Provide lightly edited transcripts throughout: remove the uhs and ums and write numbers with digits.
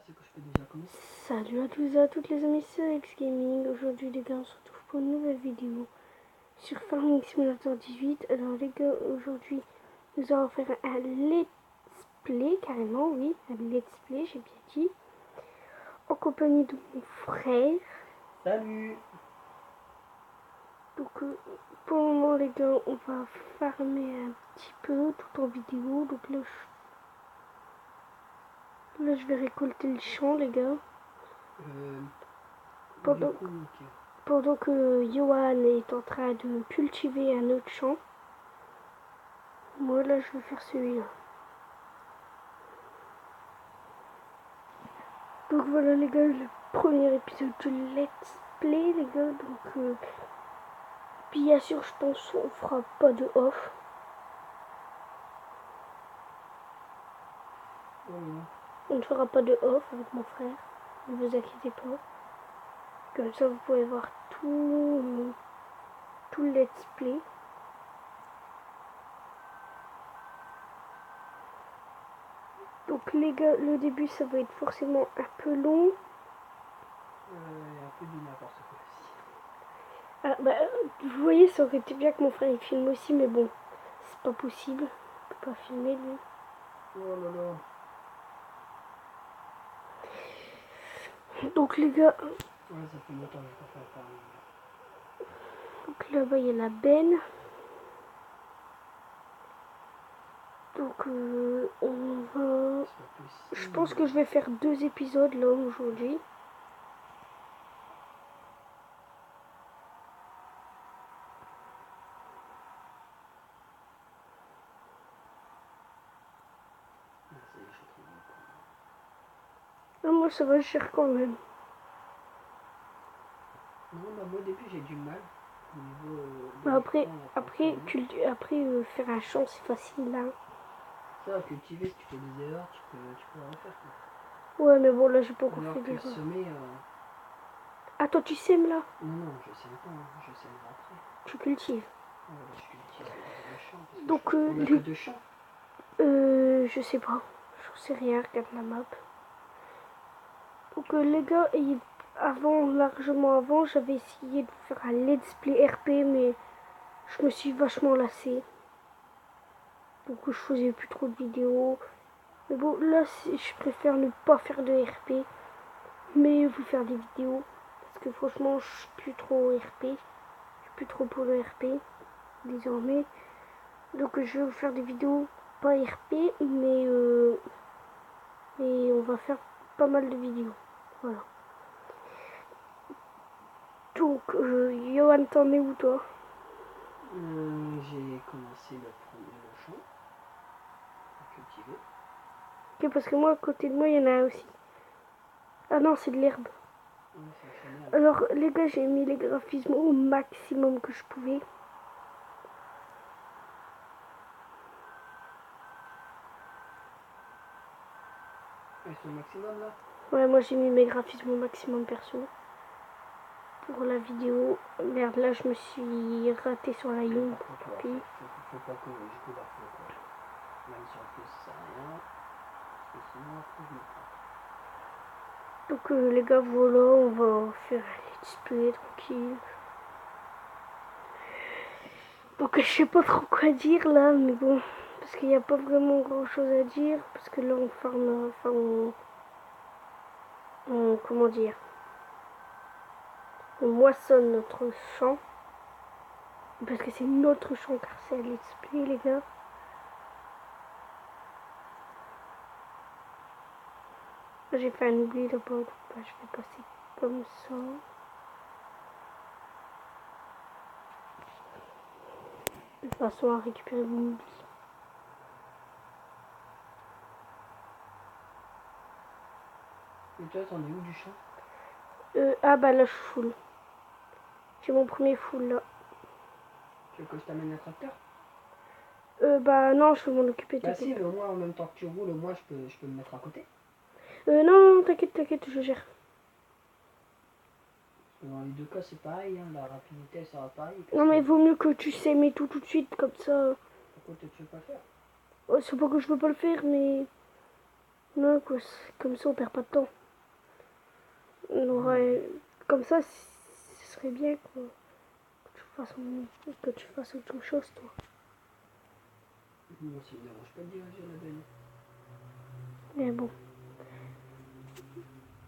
c'est que je peux déjà commencer. Salut à tous et à toutes les amis, c'est X Gaming. Aujourd'hui les gars, on se retrouve pour une nouvelle vidéo sur Farming Simulator 18. Alors les gars, aujourd'hui nous allons faire un let's play, carrément, oui, un let's play, j'ai bien dit, en compagnie de mon frère. Salut. Donc pour le moment les gars, on va farmer un petit peu tout en vidéo. Donc là je vais récolter le champ les gars. Pendant, Du coup, ok. pendant que Johan est en train de cultiver un autre champ, moi là je vais faire celui-là. Donc voilà les gars, le premier épisode de Let's Play les gars. Donc bien sûr je pense on fera pas de off. On ne fera pas de off avec mon frère, ne vous inquiétez pas. Comme ça vous pouvez voir tout le Let's Play. Donc les gars, le début ça va être forcément un peu long. Un peu du n'importe quoi aussi. Ah bah vous voyez, ça aurait été bien que mon frère il filme aussi, mais bon, c'est pas possible. Il peut pas filmer lui. Oh là là. Donc les gars, Ouais, ça fait longtemps que je peux faire donc là-bas il y a la benne. Donc on va... C'est pas possible. Je pense que je vais faire 2 épisodes là aujourd'hui. Ah, ça y est, je suis trop bon. Ah, moi ça va, je gère quand même. Non, bah, moi au début j'ai du mal. Au niveau. Bah, après faire un champ c'est facile hein. Ça, cultiver, si tu fais des erreurs, tu peux le refaire. Quoi. Ouais mais bon là j'ai pas encore Alors fait que d'erreur. semer. Ah toi tu sèmes là? Non, je sème pas, hein. Je sème après. Tu cultives. Ouais, là, je cultive le champ. Parce que Donc on a que 2 champs. je sais pas. Je sais rien, regarde la map. Donc les gars, largement avant, j'avais essayé de faire un let's play RP, mais je me suis vachement lassée. Donc je faisais plus trop de vidéos. Mais bon, là, je préfère ne pas faire de RP, mais vous faire des vidéos. Parce que franchement, je suis plus trop RP. Je suis plus trop pour le RP, désormais. Donc je vais vous faire des vidéos, pas RP, mais on va faire pas mal de vidéos. Voilà. Donc, Johan, t'en es où toi? J'ai commencé le champ à cultiver. Ok, parce que moi, à côté de moi, il y en a un aussi. Ah non, c'est de l'herbe. Ouais, c'est génial. Alors, les gars, j'ai mis les graphismes au maximum que je pouvais. Ils sont au maximum là. Ouais, moi, j'ai mis mes graphismes au maximum perso. Pour la vidéo. Merde, là, je me suis raté sur la ligne. Faut pas que je coupe à fond quoi. Même sur le plus, ça sert à rien. Parce que sinon, après, je me prends. Donc, les gars, voilà, on va faire un let's play tranquille. Donc, je sais pas trop quoi dire là, mais bon. Parce qu'il n'y a pas vraiment grand chose à dire. Parce que là, on farme. Enfin, comment dire? On moissonne notre champ. Parce que c'est notre champ car c'est à let's play les gars. J'ai fait un oubli là-bas, donc je vais passer comme ça. De façon à récupérer mon oubli. Et toi, t'en es où du champ? Ah bah là je suis full. J'ai mon premier full là. Tu veux que je t'amène un tracteur? Bah non, je vais m'en occuper. Bah si, mais au moins en même temps que tu roules, au moins je peux me mettre à côté. Non, t'inquiète, je gère. Dans les deux cas, c'est pareil, hein, la rapidité elle sera pareille. Non mais il vaut mieux que tu sèmes tout de suite, comme ça. Pourquoi tu veux pas le faire? C'est pas que je veux pas le faire, mais Non, quoi, comme ça on perd pas de temps. On aurait... Comme ça, ce serait bien quoi, que tu fasses autre chose, toi. Moi, ça me dérange pas de diriger la benne. Mais bon.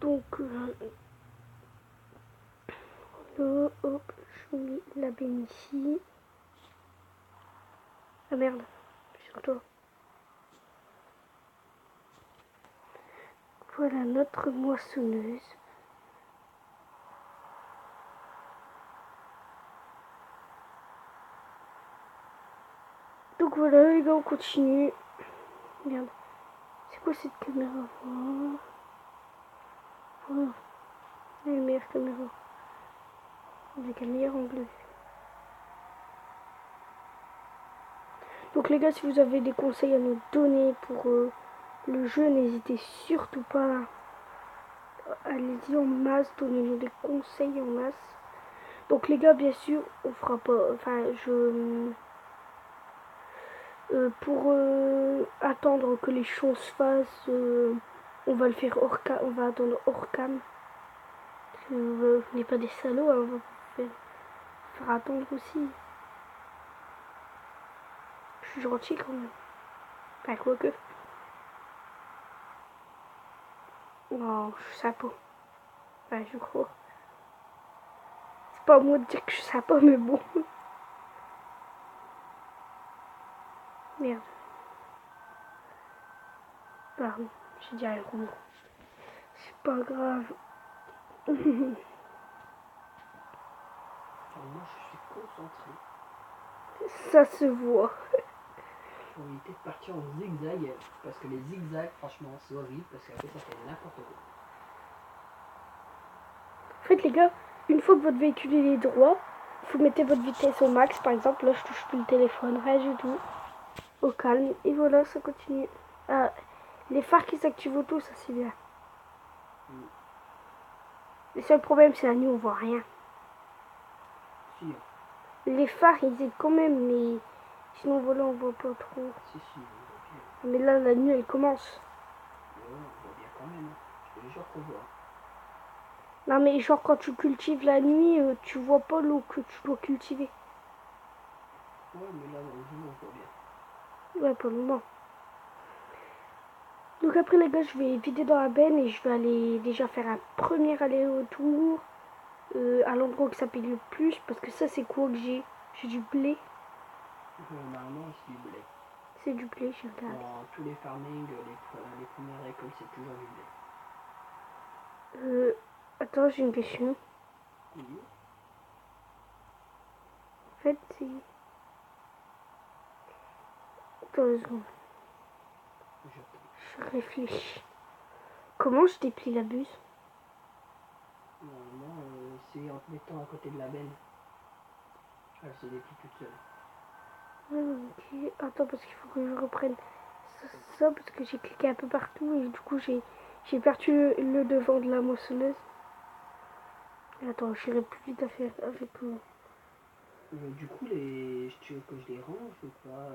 Donc, hop, je mets la benne ici. Ah merde, sur toi. Voilà notre moissonneuse. Donc voilà les gars, on continue. Merde. C'est quoi cette caméra? Voilà. C'est la meilleure caméra. Avec un meilleur angle. Donc les gars, si vous avez des conseils à nous donner pour le jeu, n'hésitez surtout pas. Allez-y en masse, donnez-nous des conseils en masse. Donc les gars, bien sûr, on fera pas... Enfin, pour attendre que les choses se fassent, on va le faire hors cam, on va attendre hors cam. On n'est pas des salauds, hein, on va faire attendre aussi. Je suis gentil quand même. Enfin, quoique. Non, je suis sympa. Enfin, je crois. C'est pas à moi de dire que je suis sympa, mais bon. Merde. Pardon, j'ai dit un gros mot. C'est pas grave. Alors moi, je suis concentré Ça se voit. pour éviter de partir en zigzag. Parce que les zigzags, franchement, c'est horrible. Parce qu'après, ça fait n'importe quoi. En fait, les gars, une fois que votre véhicule est droit, vous mettez votre vitesse au max. Par exemple, là, je touche plus le téléphone, rien du tout. Au calme. Et voilà, ça continue. Ah, les phares qui s'activent auto, ça c'est bien. Le seul problème, c'est la nuit, on voit rien. Si, Les phares, ils aident quand même, mais sinon, voilà, on voit pas trop. si, on voit bien. Mais là, la nuit, elle commence. Mais ouais, on voit bien quand même. Je te jure qu'on voit. Non, mais genre, quand tu cultives la nuit, tu vois pas l'eau que tu dois cultiver. Ouais, mais là, dans le jeu, on voit bien. Ouais, pour le moment. Donc après, les gars, je vais vider dans la benne et je vais aller déjà faire un premier aller-retour à l'endroit qui s'appelle le plus. Parce que ça, c'est quoi que j'ai? J'ai du blé. Normalement, c'est du blé. C'est du blé, je regarde. Dans tous les farmings, les premières récoltes, c'est toujours du blé. Attends, j'ai une question. Oui. En fait, c'est... Attends une seconde. Je réfléchis. Comment je déplie la buse? Normalement, c'est en te mettant à côté de la benne. Elle se déplie toute seule. Ok, attends, parce qu'il faut que je reprenne ça, parce que j'ai cliqué un peu partout et du coup j'ai perdu le devant de la moissonneuse. Attends, j'irai plus vite à faire avec Du coup, tu veux que je les range ou pas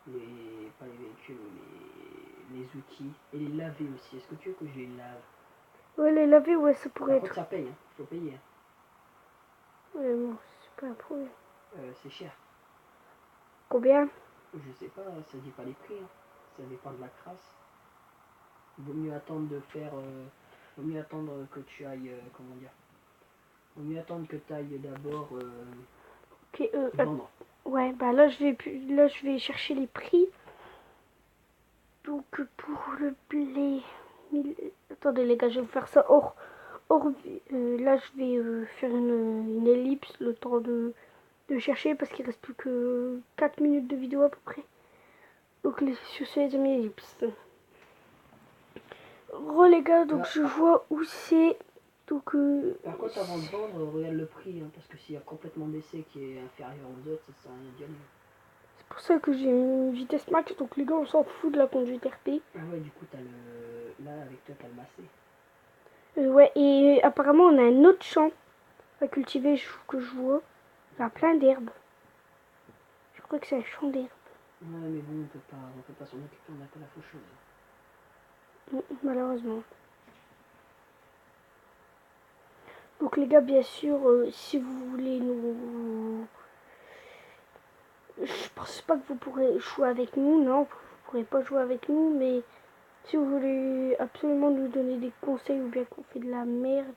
pas les véhicules, mais les outils et les laver aussi. Est-ce que tu veux que je les lave? Ouais, les laver, ouais, ça pourrait Par contre, être. ça paye, hein. Faut payer. Hein. Ouais, bon, c'est pas un problème. C'est cher. Combien? Je sais pas, ça dit pas les prix. Hein. Ça dépend de la crasse. Vaut mieux attendre de faire. Vaut mieux attendre que tu ailles. Comment dire? Vaut mieux attendre que tu ailles d'abord Ok, vendre. ouais, bah là je vais chercher les prix. Donc pour le blé. Attendez les gars, je vais vous faire ça hors là je vais faire une ellipse, le temps de chercher parce qu'il reste plus que 4 minutes de vidéo à peu près. Donc sur ces les amis, ellipse. Les gars, donc Bah, je vois où c'est. Donc par contre, avant de vendre, regarde le prix. Hein, parce que s'il y a complètement baissé qui est inférieur aux autres, ça sert à rien d'y aller. c'est pour ça que j'ai une vitesse max. Donc les gars, on s'en fout de la conduite RP. Ah ouais, du coup, t'as le. Là, avec toi, t'as le massé. Ouais, et apparemment on a un autre champ à cultiver que je vois. Il y a plein d'herbes. Je crois que c'est un champ d'herbes. Ouais, mais bon, on peut pas s'en occuper, on a que la faucheuse. Malheureusement. Donc les gars, bien sûr, si vous voulez nous... Je pense pas que vous pourrez jouer avec nous, non, vous pourrez pas jouer avec nous, mais si vous voulez absolument nous donner des conseils ou bien qu'on fait de la merde,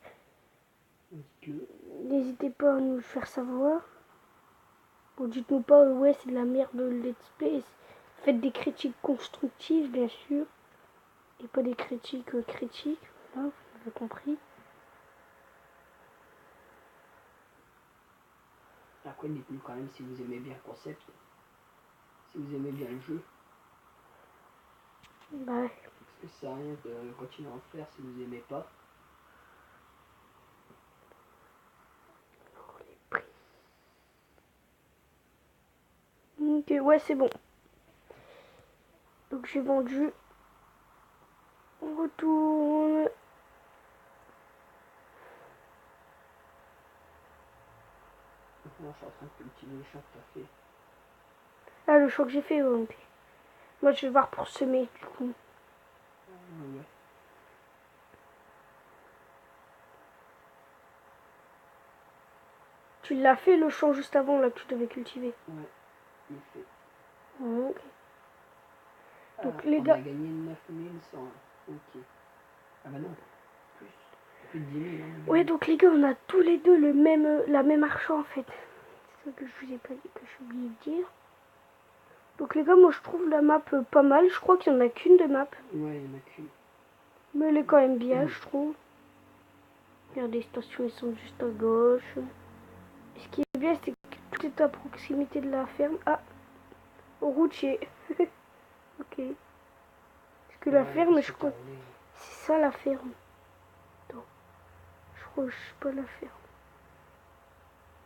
n'hésitez pas à nous le faire savoir. Bon, dites-nous pas, ouais, c'est de la merde le let's play. Faites des critiques constructives, bien sûr, et pas des critiques critiques, voilà, vous avez compris. Après, dites-nous quand même si vous aimez bien le concept, si vous aimez bien le jeu. Bah, Parce que ça sert à rien de continuer à en faire si vous aimez pas. ok, ouais, c'est bon. Donc j'ai vendu. On retourne. Maintenant, je suis en train de cultiver les champs que tu as fait. Ah, le choix que j'ai fait, ok. Moi, je vais voir pour semer, du coup. Ouais. Tu l'as fait, le champ, juste avant, là, que tu devais cultiver. Ouais, il fait. Ok. Donc, Ah, les on gars... a gagné 9100. Ok. Ah bah non, plus. Plus de 10 000. Hein, Ouais, donc les gars, on a tous les deux le même, la même argent, en fait. C'est ça que je vous ai pas dit, que j'ai oublié de dire. Donc les gars, moi, je trouve la map pas mal. Je crois qu'il n'y en a qu'une de map. Ouais, il y en a qu'une. Mais elle est quand même bien, je trouve. Regardez, les stations, elles sont juste à gauche. Et ce qui est bien, c'est que tout est à proximité de la ferme. Ah, routier. Ok. Parce que la ferme, je crois... C'est ça, la ferme. Attends. Je crois que je sais pas la ferme.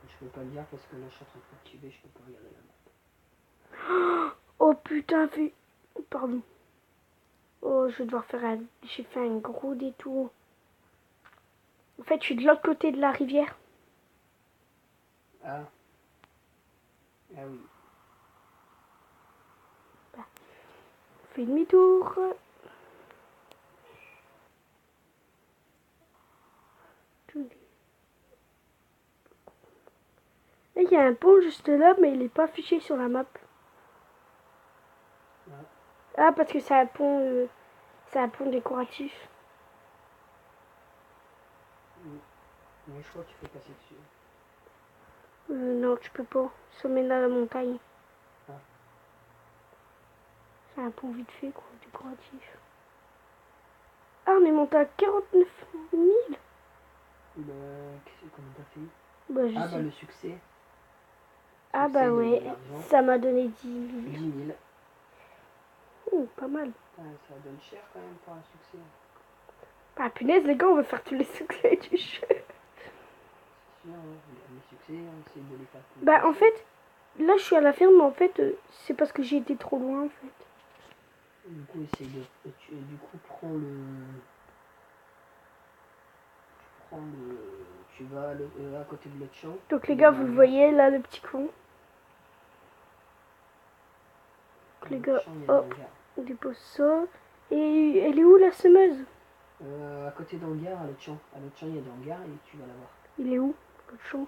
Je peux pas le dire parce que là, je suis en train de cultiver, je peux pas regarder la map. Oh putain, vu... Pardon. Oh, je vais devoir faire un... J'ai fait un gros détour. En fait, je suis de l'autre côté de la rivière. Ah. Ah oui. Bah. On fait demi-tour. Là, il y a un pont juste là, mais il n'est pas affiché sur la map. Ah. Ah, parce que c'est un pont... c'est un pont décoratif. Mais je crois que tu peux passer dessus. Non, tu peux pas. Sommet de la montagne. Ah. C'est un pont vite fait, quoi, décoratif. Ah, on est monté à 49 000. Bah, comment t'as fait? Bah, je Ah sais. bah, le succès. Ah Succès bah ouais, l'argent. ça m'a donné 10 10 000. 000. Pas mal. Ah, ça donne cher quand même pour un succès. Ah punaise, les gars, on va faire tous les succès du jeu. C'est sûr, hein, les succès, on essaie de les faire plus. Bah en fait, là je suis à la ferme, mais en fait, c'est parce que j'ai été trop loin en fait. Du coup, essaye de. Du coup, prends le. Tu vas à côté de l'autre champ. Donc les gars, vous le voyez là, le petit con. Les gars, hop, on dépose ça. Et elle est où la semeuse? À côté d'hangar, à l'autre champ. À l'autre champ, il y a des hangars et tu vas la voir. Il est où, l'autre champ?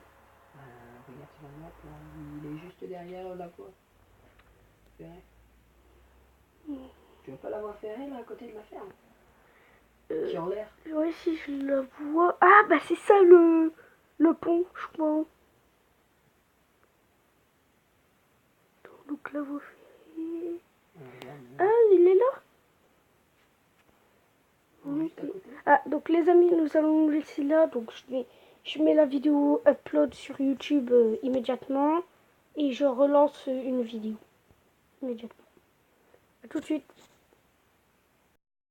Regarde sur la map, là. Il est juste derrière la voie ferrée. Tu vois pas la voie ferrée là à côté de la ferme qui est en l'air? Ouais, si je la vois. Ah bah c'est ça le pont, je crois. Donc la voie ferrée. Ah, il est là. Okay. Ah, donc les amis, nous allons nous laisser là. Donc je mets la vidéo upload sur YouTube immédiatement. Et je relance une vidéo immédiatement. A tout de suite.